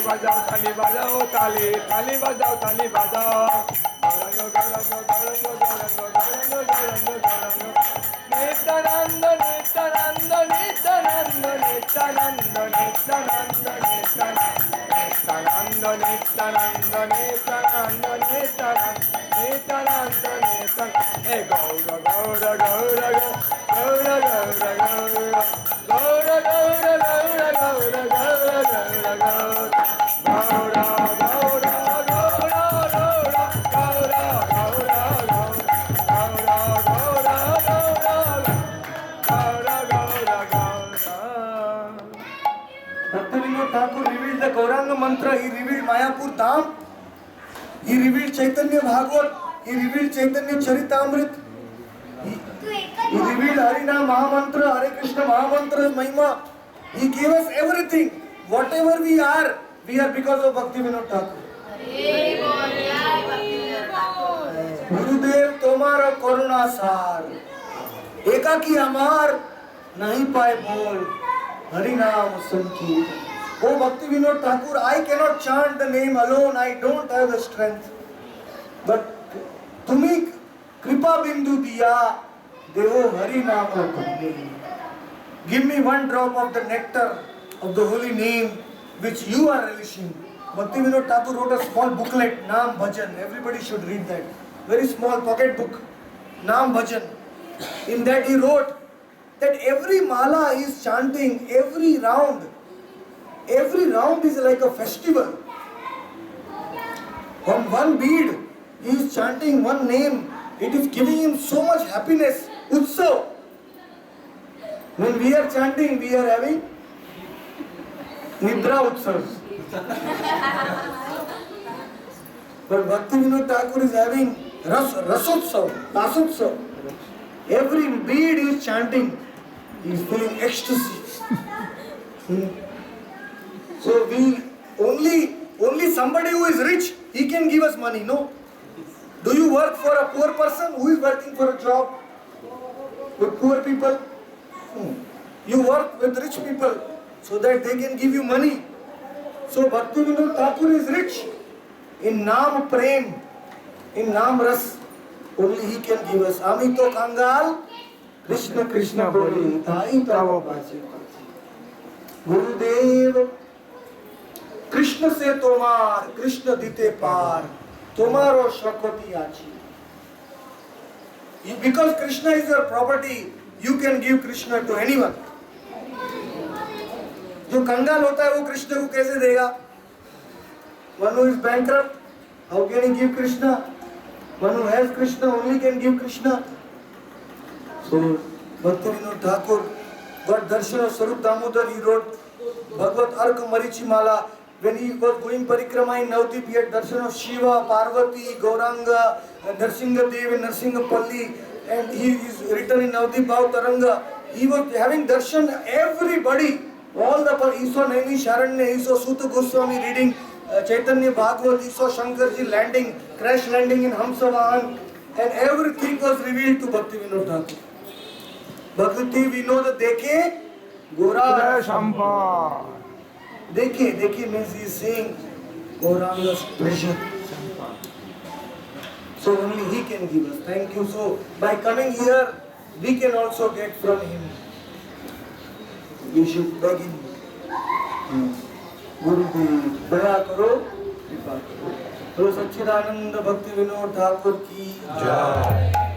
बजाओ ताली बजाओ ताली ताली बजाओ ताली बजाओ गौरंग गौरंग गौरंग गौरंग गौरंग गौरंग गौरंग नित्यानंद नित्यानंद नित्यानंद नित्यानंद नित्यानंद नित्यानंद नित्यानंद नित्यानंद नित्यानंद नित्यानंद नित्यानंद हे गौर गौर गौर गौर गौर गौर गौर गौर गौर Bhaktivinoda Thakur revealed the Gauranga mantra, he revealed Mayapur Dham, he revealed Chaitanya Bhagavat, he revealed Chaitanya Charitamrit, he revealed Harinam Mahamantra, Hare Krishna Mahamantra's Mahima. He gave us everything. Whatever we are because of Bhaktivinoda Thakur. गुरुदेव तुम्हारा करुणा सार, एकाकी अमार नहीं पाए बोल, हरि नाम संकीर्तन. Oh Bhaktivinoda Thakur, I cannot chant the name alone. I don't have the strength. But तुम्ही कृपा बिंदु दिया, देवो हरि नाम पुण्य. Give me one drop of the nectar of the holy name which you are relishing. Bhaktivinoda Thakur wrote a small booklet, Naam Bhajan. Everybody should read that. Very small pocket book, Naam Bhajan. In that he wrote that every mala he is chanting, every round is like a festival. On one bead, he is chanting one name. It is giving him so much happiness. Utsav. When we are chanting, we are having Nidra Utsav. But Bhaktivinoda Thakur is having Rasotsav, Tasotsav. Every bead he is chanting, he is feeling ecstasy. So we only somebody who is rich, he can give us money, no? Do you work for a poor person who is working for a job with poor people? You work with rich people so that they can give you money. So Bhaktivinoda Thakur is rich in Naam Prem, in Naam Ras. Only he can give us. Amito Kangal, Krishna Krishna Boli, Thai Tavo Pachi. Gurudev, Krishna se tomar, Krishna dite par, tomaro shakoti achi. Because Krishna is your property, you can give Krishna to anyone. जो कंगाल होता है वो कृष्ण को कैसे देगा? One who is bankrupt, how can he give Krishna? One who has Krishna only can give Krishna. So Bhaktivinoda Thakur got darshan of Swarup Damodar. He wrote Bhagavad Arka Marichi Mala. When he was going parikrama in Navadip, he had darshan of Shiva, Parvati, Gauranga, Narsingha Dev and Narsingha Palli, and he is written in Navadip Bhav Taranga. He was having darshan everybody. All the he saw Naini Sharanya, he saw Suta Goswami reading Chaitanya Bhagavat, he saw Shankarji crash landing in Hamsavahan, and everything was revealed to Bhaktivinoda Thakur. Bhakti Vinod Dekhe Gora Shampa. Dekhe means he is saying Gauranga's pleasure. So only he can give us. Thank you. So by coming here, we can also get from him. We should beg him. Gurudev, दया करो, कृपा करो. तो सच्चिदानंद भक्ति विनोद ठाकुर की जय.